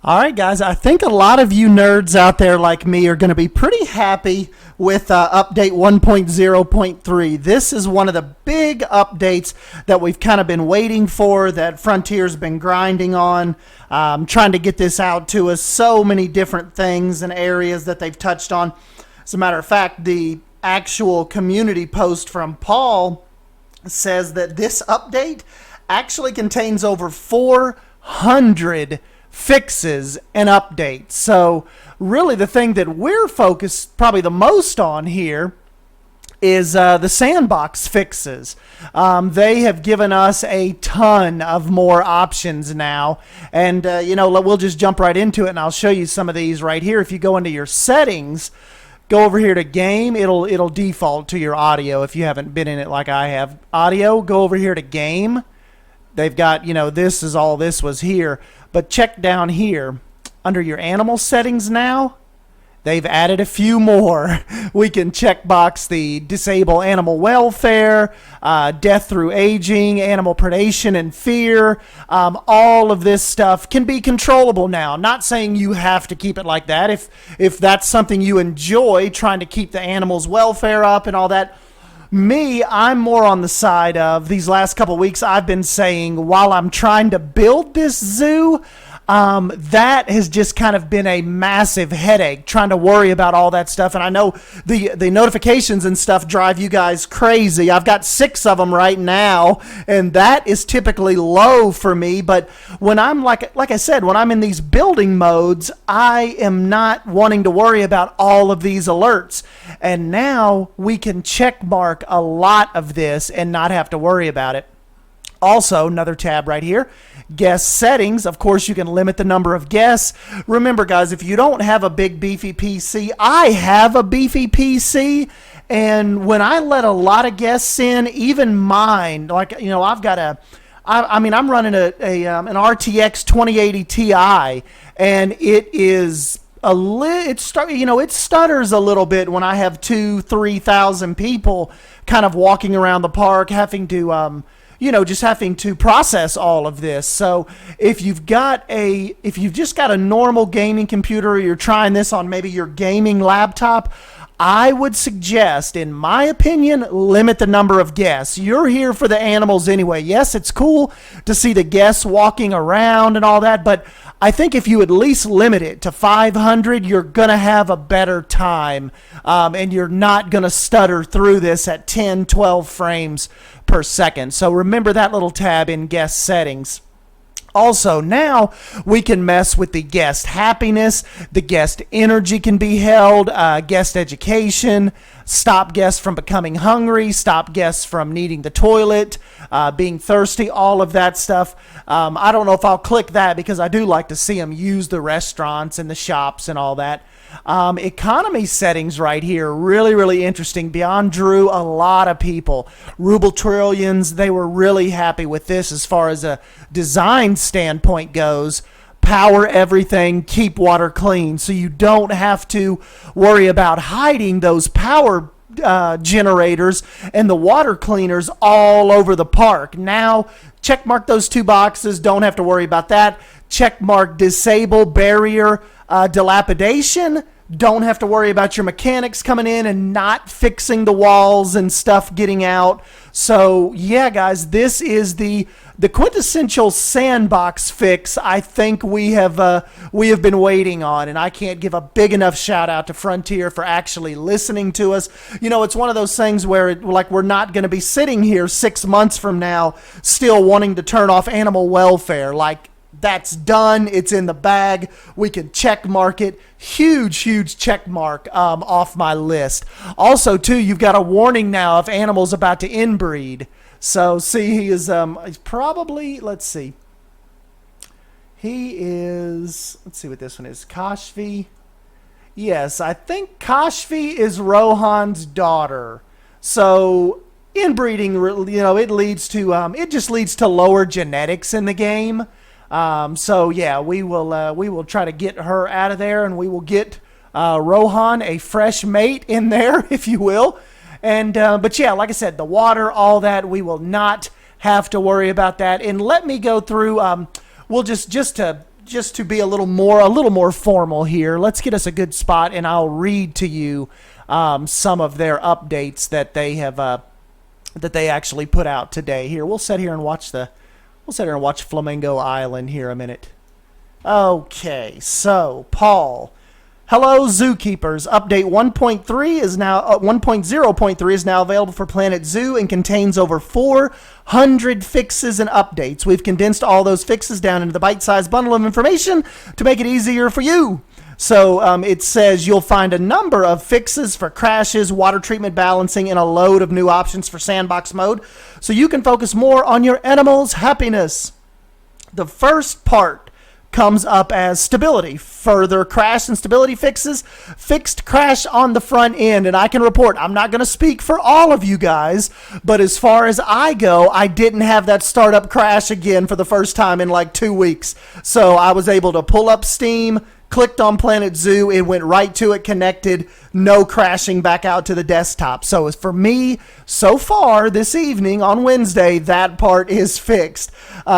All right, guys, I think a lot of you nerds out there like me are going to be pretty happy with update 1.0.3. This is one of the big updates that we've kind of been waiting for, that Frontier's been grinding on, trying to get this out to us. So many different things and areas that they've touched on. As a matter of fact, the actual community post from Paul says that this update actually contains over 400 fixes and updates. So really the thing that we're focused probably the most on here is the Sandbox fixes. They have given us a ton of more options now, and we'll just jump right into it, and I'll show you some of these right here. If you go into your settings, go over here to game, it'll default to your audio if you haven't been in it like I have. Audio, go over here to game. They've got, this is all this was here. But check down here under your animal settings now. They've added a few more. We can checkbox the disable animal welfare, death through aging, animal predation and fear. All of this stuff can be controllable now. Not saying you have to keep it like that. If that's something you enjoy, trying to keep the animals' welfare up and all that. Me, I'm more on the side of these last couple weeks. I've been saying while I'm trying to build this zoo, that has just kind of been a massive headache trying to worry about all that stuff. And I know the notifications and stuff drive you guys crazy. I've got 6 of them right now, and that is typically low for me. But when I'm like I said, when I'm in these building modes, I am not wanting to worry about all of these alerts. And now we can check mark a lot of this and not have to worry about it. Also, another tab right here, guest settings. Of course, you can limit the number of guests. Remember, guys, if you don't have a big beefy PC, I have a beefy PC, and when I let a lot of guests in, even mine, I've got I'm running an RTX 2080 Ti, and it is it stutters a little bit when I have 2,000-3,000 people kind of walking around the park, having to just having to process all of this. So if you've just got a normal gaming computer, or you're trying this on maybe your gaming laptop, I would suggest, in my opinion, limit the number of guests. You're here for the animals anyway. Yes, it's cool to see the guests walking around and all that, but I think if you at least limit it to 500, you're going to have a better time, and you're not going to stutter through this at 10, 12 frames per second. So remember that little tab in guest settings. Also, now we can mess with the guest happiness, the guest energy can be held, guest education, stop guests from becoming hungry, stop guests from needing the toilet, being thirsty, all of that stuff. I don't know if I'll click that because I do like to see them use the restaurants and the shops and all that. Economy settings right here, really, really interesting. Beyond Drew, a lot of people. Ruble Trillions, they were really happy with this as far as a design standpoint goes. Power everything, keep water clean, so you don't have to worry about hiding those power generators and the water cleaners all over the park. Now, check mark those 2 boxes, don't have to worry about that. Check mark disable barrier dilapidation. Don't have to worry about your mechanics coming in and not fixing the walls and stuff getting out. So yeah, guys, this is the quintessential Sandbox fix I think we have been waiting on, and I can't give a big enough shout out to Frontier for actually listening to us. It's one of those things where we're not going to be sitting here 6 months from now still wanting to turn off animal welfare. That's done. It's in the bag. We can check mark it. Huge check mark off my list. Also, too, you've got a warning now of animals about to inbreed. So, see, he is he's probably, let's see. He is, let's see what this one is. Kashfi. Yes, I think Kashfi is Rohan's daughter. So, inbreeding, it just leads to lower genetics in the game. So yeah, we will try to get her out of there, and we will get Rohan a fresh mate in there, if you will. And but yeah, like I said, the water, all that, we will not have to worry about that. And let me go through. We'll just to just to be a little more formal here, let's get us a good spot, and I'll read to you some of their updates that they have that they actually put out today. Here, we'll sit here and watch Flamingo Island here a minute. Okay, so Paul. Hello, zookeepers. Update 1.3 is now 1.0.3 is now available for Planet Zoo and contains over 400 fixes and updates. We've condensed all those fixes down into the bite-sized bundle of information to make it easier for you. So it says you'll find a number of fixes for crashes, water treatment balancing, and a load of new options for Sandbox mode, so you can focus more on your animals' happiness. The first part comes up as stability. Further crash and stability fixes. Fixed crash on the front end. And I can report, I'm not going to speak for all of you guys, but as far as I go, I didn't have that startup crash again for the first time in like 2 weeks. So I was able to pull up Steam, clicked on Planet Zoo, it went right to it, connected, no crashing back out to the desktop. So as for me, so far this evening on Wednesday, that part is fixed.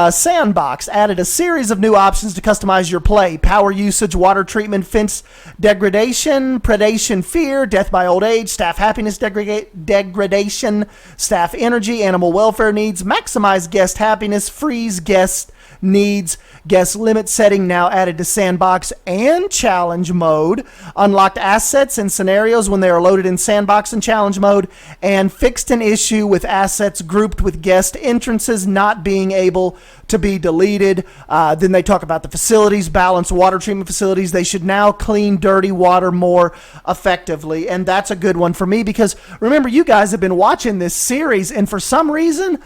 Sandbox added a series of new options to customize your play. Power usage, water treatment, fence degradation, predation fear, death by old age, staff happiness degradation, staff energy, animal welfare needs, maximize guest happiness, freeze guest needs, guest limit setting now added to Sandbox and challenge mode, unlocked assets and scenarios when they are loaded in Sandbox and challenge mode, and fixed an issue with assets grouped with guest entrances not being able to be deleted. Then they talk about the facilities, balanced water treatment facilities. They should now clean dirty water more effectively, and that's a good one for me because remember, you guys have been watching this series, and for some reason,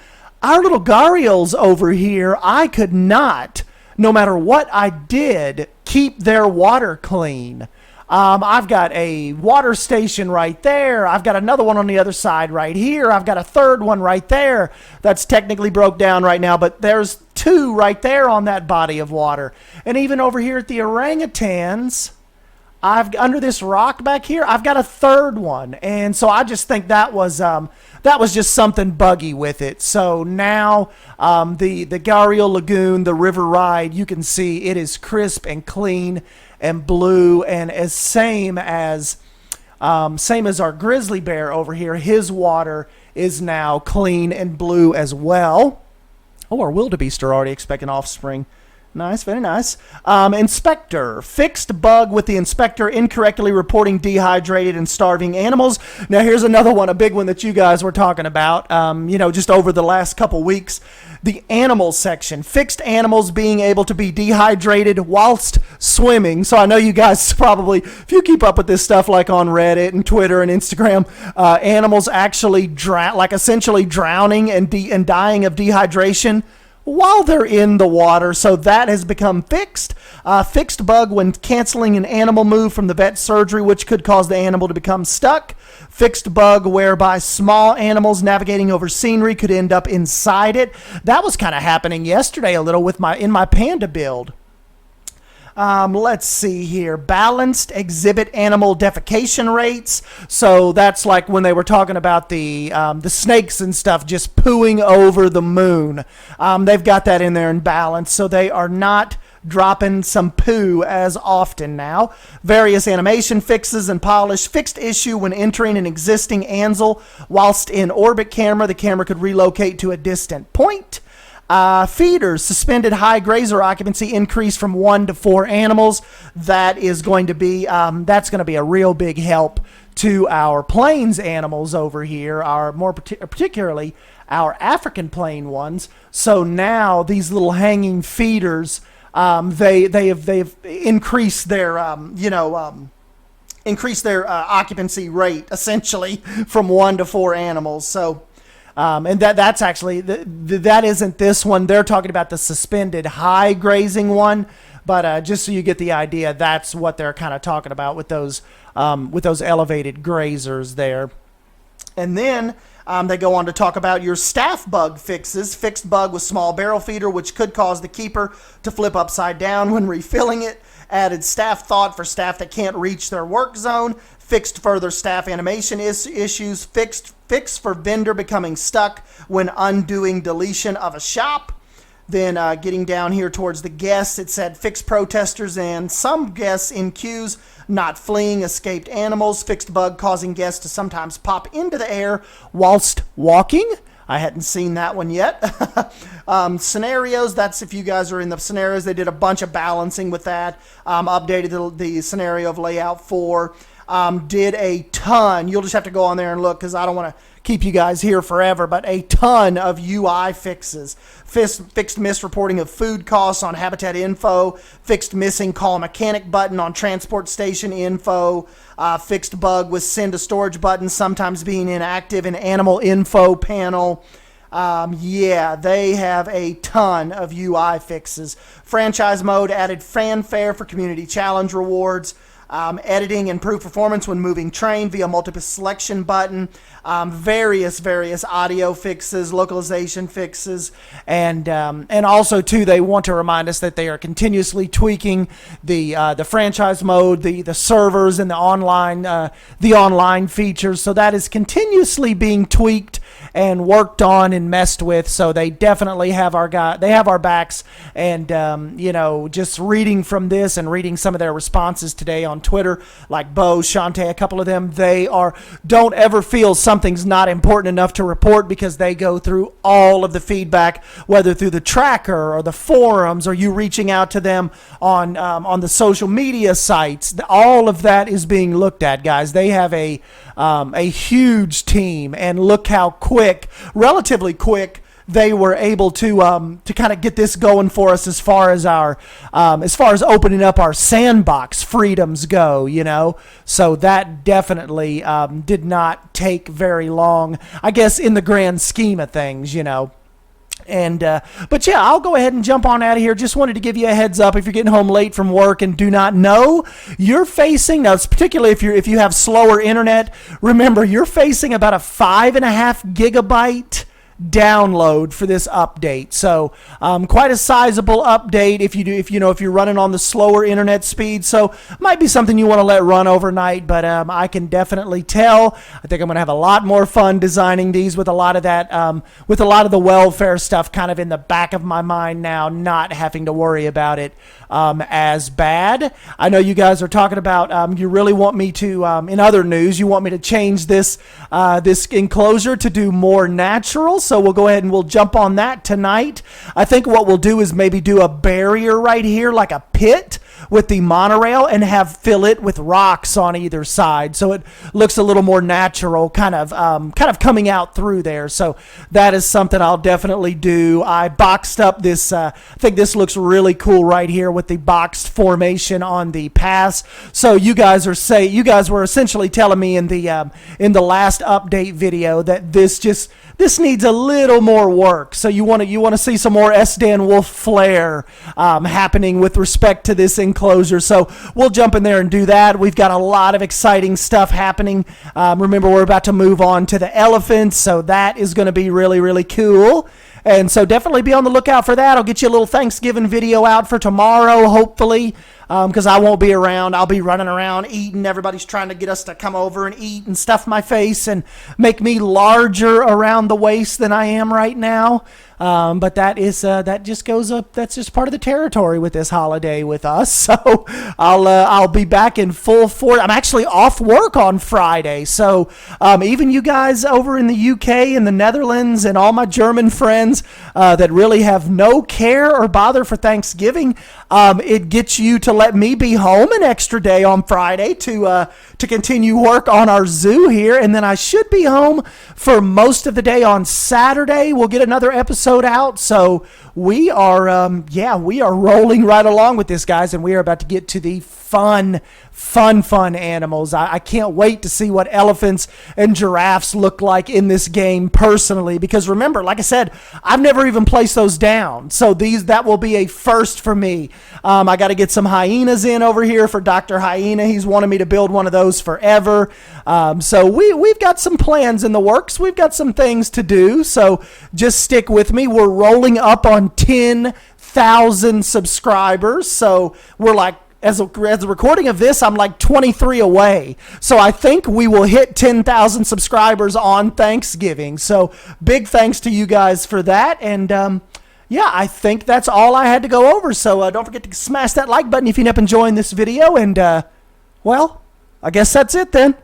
our little Gharials over here, I could not, no matter what I did, keep their water clean. I've got a water station right there. I've got another one on the other side right here. I've got a third one right there that's technically broke down right now, but there's 2 right there on that body of water. And even over here at the orangutans, under this rock back here, I've got a third one. And so I just think that was just something buggy with it. So now the Gharial Lagoon, the river ride, you can see it is crisp and clean and blue, and as same as our grizzly bear over here. His water is now clean and blue as well. Oh, our wildebeest are already expecting offspring. Nice, very nice. Inspector. Fixed bug with the inspector incorrectly reporting dehydrated and starving animals. Now, here's another one, a big one that you guys were talking about, just over the last couple weeks. The animal section. Fixed animals being able to be dehydrated whilst swimming. So I know you guys probably, if you keep up with this stuff like on Reddit and Twitter and Instagram, animals actually essentially drowning and dying of dehydration while they're in the water. So that has become fixed. Fixed bug when canceling an animal move from the vet surgery, which could cause the animal to become stuck. Fixed bug whereby small animals navigating over scenery could end up inside it. That was kind of happening yesterday a little in my panda build. Let's see here. Balanced exhibit animal defecation rates. So that's like when they were talking about the snakes and stuff just pooing over the moon. They've got that in there in balance, so they are not dropping some poo as often now. Various animation fixes and polish. Fixed issue when entering an existing ansel whilst in orbit camera. The camera could relocate to a distant point. Feeders, suspended high grazer occupancy increase from 1 to 4 animals. That is going to be that's going to be a real big help to our plains animals over here, our particularly our African plain ones. So now these little hanging feeders, they've increased their occupancy rate essentially from 1 to 4 animals. So. And that's actually, that isn't this one. They're talking about the suspended high grazing one. But just so you get the idea, that's what they're kind of talking about with those elevated grazers there. And then they go on to talk about your staff bug fixes. Fixed bug with small barrel feeder, which could cause the keeper to flip upside down when refilling it. Added staff thought for staff that can't reach their work zone. Fixed further staff animation issues. Fix for vendor becoming stuck when undoing deletion of a shop. Then getting down here towards the guests, it said fixed protesters and some guests in queues not fleeing escaped animals. Fixed bug causing guests to sometimes pop into the air whilst walking. I hadn't seen that one yet. Scenarios, that's if you guys are in the scenarios. They did a bunch of balancing with that. Updated the scenario of layout 4. Did a ton. You'll just have to go on there and look because I don't want to keep you guys here forever, but a ton of UI fixes. Fixed misreporting of food costs on habitat info. Fixed missing call mechanic button on transport station info. Fixed bug with send to storage button sometimes being inactive in animal info panel. Yeah, they have a ton of UI fixes. Franchise mode added fanfare for community challenge rewards. Editing improved performance when moving train via multiple selection button, various audio fixes, localization fixes, and also too they want to remind us that they are continuously tweaking the franchise mode, the servers, and the online features. So that is continuously being tweaked and worked on and messed with. So they definitely have our backs. And just reading from this and reading some of their responses today on Twitter, like Bo, Shantae, a couple of them, they don't ever feel something's not important enough to report because they go through all of the feedback, whether through the tracker or the forums or you reaching out to them on the social media sites. All of that is being looked at, guys. They have a huge team, and look how relatively quick they were able to kind of get this going for us as far as opening up our sandbox freedoms go, So that definitely did not take very long, I guess, in the grand scheme of things, But yeah, I'll go ahead and jump on out of here. Just wanted to give you a heads up if you're getting home late from work and do not know, you're facing, now particularly if you have slower internet, remember you're facing about a 5.5 gigabyte download for this update. So quite a sizable update if you're running on the slower internet speed. So might be something you want to let run overnight, but I can definitely tell. I think I'm going to have a lot more fun designing these with a lot of that, with a lot of the welfare stuff kind of in the back of my mind now, not having to worry about it as bad. I know you guys are talking about, you really want me to, in other news, you want me to change this enclosure to do more natural. So we'll go ahead and we'll jump on that tonight. I think what we'll do is maybe do a barrier right here, like a pit with the monorail, and fill it with rocks on either side, so it looks a little more natural, kind of coming out through there. So that is something I'll definitely do. I boxed up this. I think this looks really cool right here with the boxed formation on the pass. So you guys were essentially telling me in the last update video that this needs a little more work. So you want to see some more S-Dan Wolf flair happening with respect to this enclosure. So we'll jump in there and do that. We've got a lot of exciting stuff happening. Remember, we're about to move on to the elephants, so that is going to be really, really cool. And so definitely be on the lookout for that. I'll get you a little Thanksgiving video out for tomorrow, hopefully, because I won't be around. I'll be running around eating. Everybody's trying to get us to come over and eat and stuff my face and make me larger around the waist than I am right now. But that just goes up. That's just part of the territory with this holiday with us. So I'll be back in full force. I'm actually off work on Friday. So even you guys over in the UK and the Netherlands and all my German friends that really have no care or bother for Thanksgiving, it gets you to let me be home an extra day on Friday to continue work on our zoo here, and then I should be home for most of the day on Saturday. We'll get another episode out. So we are rolling right along with this, guys, and we are about to get to the fun animals. I can't wait to see what elephants and giraffes look like in this game personally, because remember, like I said, I've never even placed those down. So that will be a first for me. I got to get some hyenas in over here for Dr. Hyena. He's wanted me to build one of those forever. So we've got some plans in the works. We've got some things to do. So just stick with me. We're rolling up on 10,000 subscribers. So we're like, as a recording of this, I'm like 23 away. So I think we will hit 10,000 subscribers on Thanksgiving. So big thanks to you guys for that. And yeah, I think that's all I had to go over. So don't forget to smash that like button if you end up enjoying this video. And, well, I guess that's it then.